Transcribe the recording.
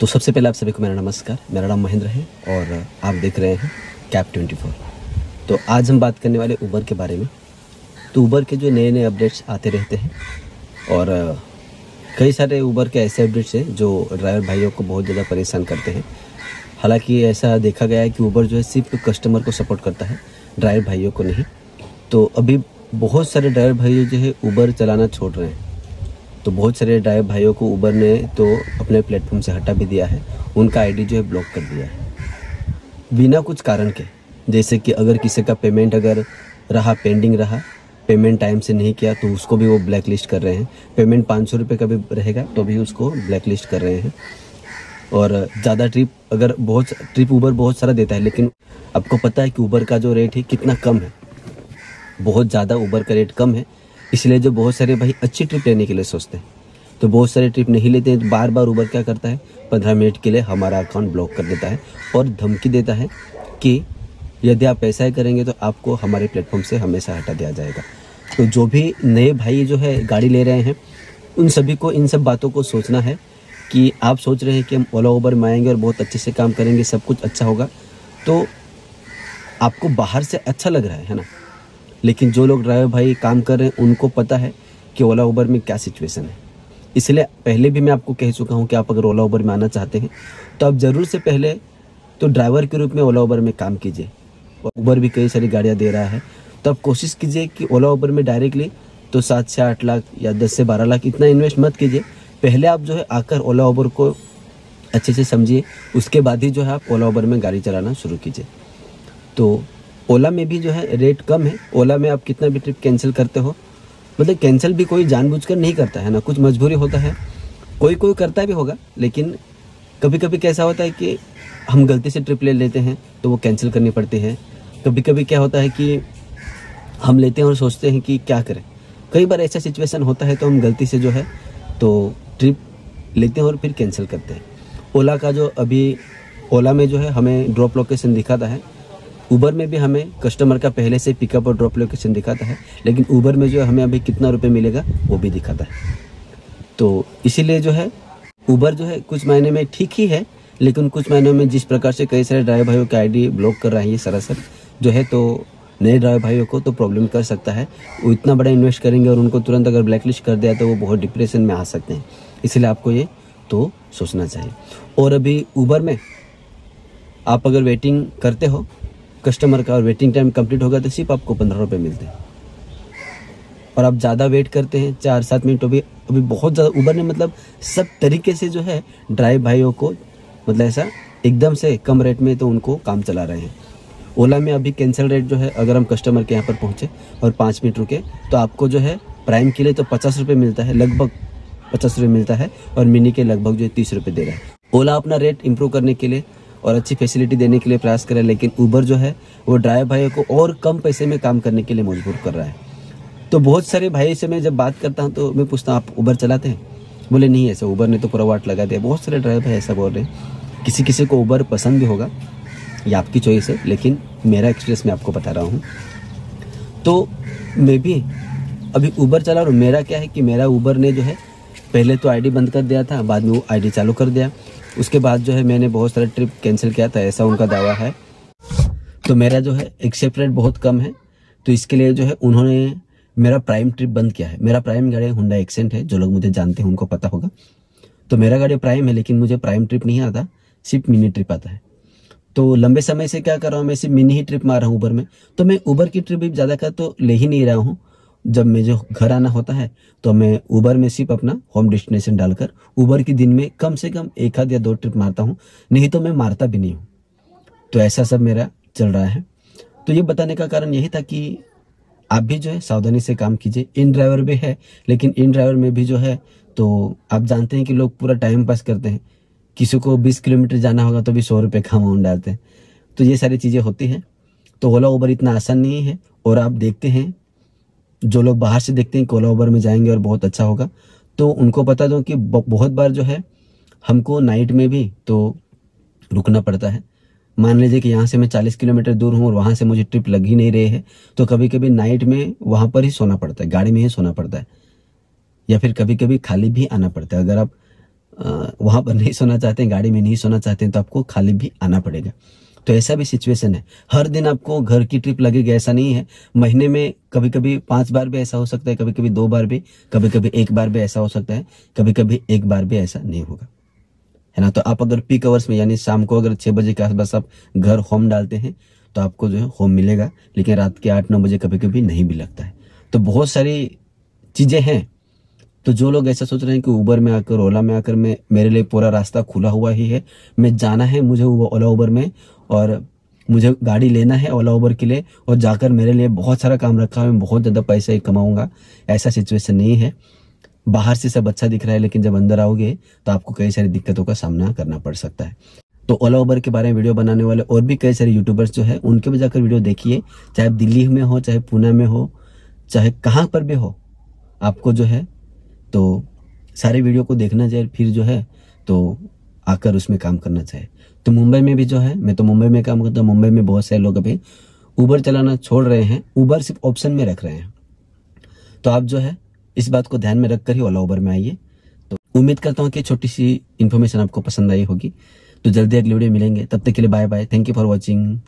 तो सबसे पहले आप सभी को मेरा नमस्कार। मेरा नाम महेंद्र है और आप देख रहे हैं कैप 24। तो आज हम बात करने वाले उबर के बारे में। तो उबर के जो नए नए अपडेट्स आते रहते हैं और कई सारे उबर के ऐसे अपडेट्स हैं जो ड्राइवर भाइयों को बहुत ज़्यादा परेशान करते हैं। हालांकि ऐसा देखा गया है कि उबर जो है सिर्फ कस्टमर को सपोर्ट करता है, ड्राइवर भाइयों को नहीं। तो अभी बहुत सारे ड्राइवर भाइयों जो है उबर चलाना छोड़ रहे हैं। तो बहुत सारे ड्राइवर भाइयों को उबर ने तो अपने प्लेटफॉर्म से हटा भी दिया है, उनका आईडी जो है ब्लॉक कर दिया है बिना कुछ कारण के। जैसे कि अगर किसी का पेमेंट अगर पेंडिंग रहा, पेमेंट टाइम से नहीं किया तो उसको भी वो ब्लैक लिस्ट कर रहे हैं। पेमेंट 500 रुपये का भी रहेगा तो भी उसको ब्लैक लिस्ट कर रहे हैं। और ज़्यादा ट्रिप अगर उबर बहुत सारा देता है, लेकिन आपको पता है कि उबर का जो रेट है कितना कम है, बहुत ज़्यादा उबर का रेट कम है। इसलिए जो बहुत सारे भाई अच्छी ट्रिप लेने के लिए सोचते हैं तो बहुत सारे ट्रिप नहीं लेते हैं। तो बार बार उबर क्या करता है, 15 मिनट के लिए हमारा अकाउंट ब्लॉक कर देता है और धमकी देता है कि यदि आप ऐसा ही करेंगे तो आपको हमारे प्लेटफॉर्म से हमेशा हटा दिया जाएगा। तो जो भी नए भाई जो है गाड़ी ले रहे हैं, उन सभी को इन सब बातों को सोचना है कि आप सोच रहे हैं कि हम ओला उबर में आएंगे और बहुत अच्छे से काम करेंगे, सब कुछ अच्छा होगा, तो आपको बाहर से अच्छा लग रहा है ना। लेकिन जो लोग ड्राइवर भाई काम कर रहे हैं उनको पता है कि ओला उबर में क्या सिचुएशन है। इसलिए पहले भी मैं आपको कह चुका हूं कि आप अगर ओला उबर में आना चाहते हैं तो आप ज़रूर से पहले तो ड्राइवर के रूप में ओला उबर में काम कीजिए। उबर भी कई सारी गाड़ियां दे रहा है, तो आप कोशिश कीजिए कि ओला उबर में डायरेक्टली तो 7 से 8 लाख या 10 से 12 लाख इतना इन्वेस्ट मत कीजिए। पहले आप जो है आकर ओला उबर को अच्छे से समझिए, उसके बाद ही जो है आप ओला उबर में गाड़ी चलाना शुरू कीजिए। तो ओला में भी जो है रेट कम है। ओला में आप कितना भी ट्रिप कैंसिल करते हो, मतलब कैंसिल भी कोई जानबूझकर नहीं करता है ना, कुछ मजबूरी होता है, कोई करता भी होगा। लेकिन कभी कभी कैसा होता है कि हम गलती से ट्रिप ले लेते हैं तो वो कैंसिल करनी पड़ती है। कभी कभी क्या होता है कि हम लेते हैं और सोचते हैं कि क्या करें। कई बार ऐसा सिचुएशन होता है तो हम गलती से जो है तो ट्रिप लेते हैं और फिर कैंसिल करते हैं। ओला का जो अभी ओला में जो है हमें ड्रॉप लोकेशन दिखाता है, उबर में भी हमें कस्टमर का पहले से पिकअप और ड्रॉप लोकेशन दिखाता है, लेकिन उबर में जो है हमें अभी कितना रुपए मिलेगा वो भी दिखाता है। तो इसीलिए जो है उबर जो है कुछ महीने में ठीक ही है, लेकिन कुछ महीनों में जिस प्रकार से कई सारे ड्राइवर भाइयों की आईडी ब्लॉक कर रहा है ये सरासर जो है, तो नए ड्राइवर भाइयों को तो प्रॉब्लम कर सकता है। वो इतना बड़ा इन्वेस्ट करेंगे और उनको तुरंत अगर ब्लैकलिस्ट कर दिया तो वो बहुत डिप्रेशन में आ सकते हैं। इसलिए आपको ये तो सोचना चाहिए। और अभी उबर में आप अगर वेटिंग करते हो कस्टमर का और वेटिंग टाइम कंप्लीट होगा तो सिर्फ आपको 15 रुपये मिलते हैं। और आप ज़्यादा वेट करते हैं 4-7 मिनट, अभी बहुत ज़्यादा उबर ने मतलब सब तरीके से जो है ड्राइवर भाइयों को मतलब ऐसा एकदम से कम रेट में तो उनको काम चला रहे हैं। ओला में अभी कैंसिल रेट जो है, अगर हम कस्टमर के यहाँ पर पहुँचे और 5 मिनट रुके तो आपको जो है प्राइम के लिए तो 50 रुपये मिलता है, लगभग 50 रुपये मिलता है, और मिनी के लगभग जो है 30 रुपये दे रहा है। ओला अपना रेट इम्प्रूव करने के लिए और अच्छी फैसिलिटी देने के लिए प्रयास करें, लेकिन उबर जो है वो ड्राइवर भाइयों को और कम पैसे में काम करने के लिए मजबूर कर रहा है। तो बहुत सारे भाई से मैं जब बात करता हूँ तो मैं पूछता हूँ आप उबर चलाते हैं? बोले नहीं, ऐसा उबर ने तो पूरा वाट लगा दिया। बहुत सारे ड्राइवर भाई ऐसा बोल रहे हैं। किसी को उबर पसंद भी होगा, ये आपकी चॉइस है, लेकिन मेरा एक्सपीरियंस मैं आपको बता रहा हूँ। तो मैं भी अभी उबर चला रहा हूँ। मेरा क्या है कि मेरा उबर ने जो है पहले तो आईडी बंद कर दिया था, बाद में वो आईडी चालू कर दिया। उसके बाद जो है मैंने बहुत सारे ट्रिप कैंसिल किया था, ऐसा उनका दावा है। तो मेरा जो है एक्सेप्ट रेट बहुत कम है, तो इसके लिए जो है उन्होंने मेरा प्राइम ट्रिप बंद किया है। मेरा प्राइम गाड़ी हुंडा एक्सेंट है, जो लोग मुझे जानते हैं उनको पता होगा। तो मेरा गाड़ी प्राइम है, लेकिन मुझे प्राइम ट्रिप नहीं आता, सिर्फ मिनी ट्रिप आता है। तो लंबे समय से क्या कर रहा हूँ, मैं सिर्फ मिनी ही ट्रिप मार रहा हूँ उबर में। तो मैं उबर की ट्रिप भी ज़्यादा का तो ले ही नहीं रहा हूँ। जब मैं जो घर आना होता है तो मैं उबर में सिर्फ अपना होम डेस्टिनेशन डालकर उबर की दिन में कम से कम 1 आध या 2 ट्रिप मारता हूँ, नहीं तो मैं मारता भी नहीं हूँ। तो ऐसा सब मेरा चल रहा है। तो ये बताने का कारण यही था कि आप भी जो है सावधानी से काम कीजिए। इन ड्राइवर भी है, लेकिन इन ड्राइवर में भी जो है तो आप जानते हैं कि लोग पूरा टाइम पास करते हैं। किसी को 20 किलोमीटर जाना होगा तो भी 100 रुपये का अमाउंट डालते हैं। तो ये सारी चीज़ें होती हैं। तो ओला उबर इतना आसान नहीं है। और आप देखते हैं, जो लोग बाहर से देखते हैं कि ओला उबर में जाएंगे और बहुत अच्छा होगा, तो उनको बता दो कि बहुत बार जो है हमको नाइट में भी तो रुकना पड़ता है। मान लीजिए कि यहाँ से मैं 40 किलोमीटर दूर हूँ और वहाँ से मुझे ट्रिप लग ही नहीं रही है, तो कभी कभी नाइट में वहाँ पर ही सोना पड़ता है, गाड़ी में ही सोना पड़ता है, या फिर कभी कभी खाली भी आना पड़ता है। अगर आप वहां पर नहीं सोना चाहते हैं, गाड़ी में नहीं सोना चाहते हैं, तो आपको खाली भी आना पड़ेगा। तो ऐसा भी सिचुएशन है। हर दिन आपको घर की ट्रिप लगेगी ऐसा नहीं है। महीने में कभी कभी 5 बार भी ऐसा हो सकता है, कभी कभी 2 बार भी, कभी कभी 1 बार भी ऐसा हो सकता है, कभी कभी 1 बार भी ऐसा नहीं होगा, है ना। तो आप अगर पीक आवर्स में यानी शाम को अगर 6 बजे के आसपास आप घर होम डालते हैं तो आपको जो है होम मिलेगा, लेकिन रात के 8-9 बजे कभी कभी नहीं भी लगता है। तो बहुत सारी चीजें हैं। तो जो लोग ऐसा सोच रहे हैं कि उबर में आकर, ओला में आकर मेरे लिए पूरा रास्ता खुला हुआ ही है, मैं जाना है मुझे ओला उबर में और मुझे गाड़ी लेना है ओला उबर के लिए और जाकर मेरे लिए बहुत सारा काम रखा है, मैं बहुत ज़्यादा पैसे कमाऊंगा, ऐसा सिचुएशन नहीं है। बाहर से सब अच्छा दिख रहा है, लेकिन जब अंदर आओगे तो आपको कई सारी दिक्कतों का सामना करना पड़ सकता है। तो ओला उबर के बारे में वीडियो बनाने वाले और भी कई सारे यूट्यूबर्स जो है उनके भी जाकर वीडियो देखिए, चाहे दिल्ली में हो, चाहे पुणे में हो, चाहे कहाँ पर भी हो, आपको जो है तो सारे वीडियो को देखना चाहिए, फिर जो है तो आकर उसमें काम करना चाहिए। तो मुंबई में भी जो है, मैं तो मुंबई में काम करता हूँ, मुंबई में बहुत सारे लोग अभी उबर चलाना छोड़ रहे हैं, उबर सिर्फ ऑप्शन में रख रहे हैं। तो आप जो है इस बात को ध्यान में रखकर ही ओला उबर में आइए। तो उम्मीद करता हूँ कि छोटी सी इन्फॉर्मेशन आपको पसंद आई होगी। तो जल्दी अगली वीडियो मिलेंगे, तब तक के लिए bye bye, thank you for watching.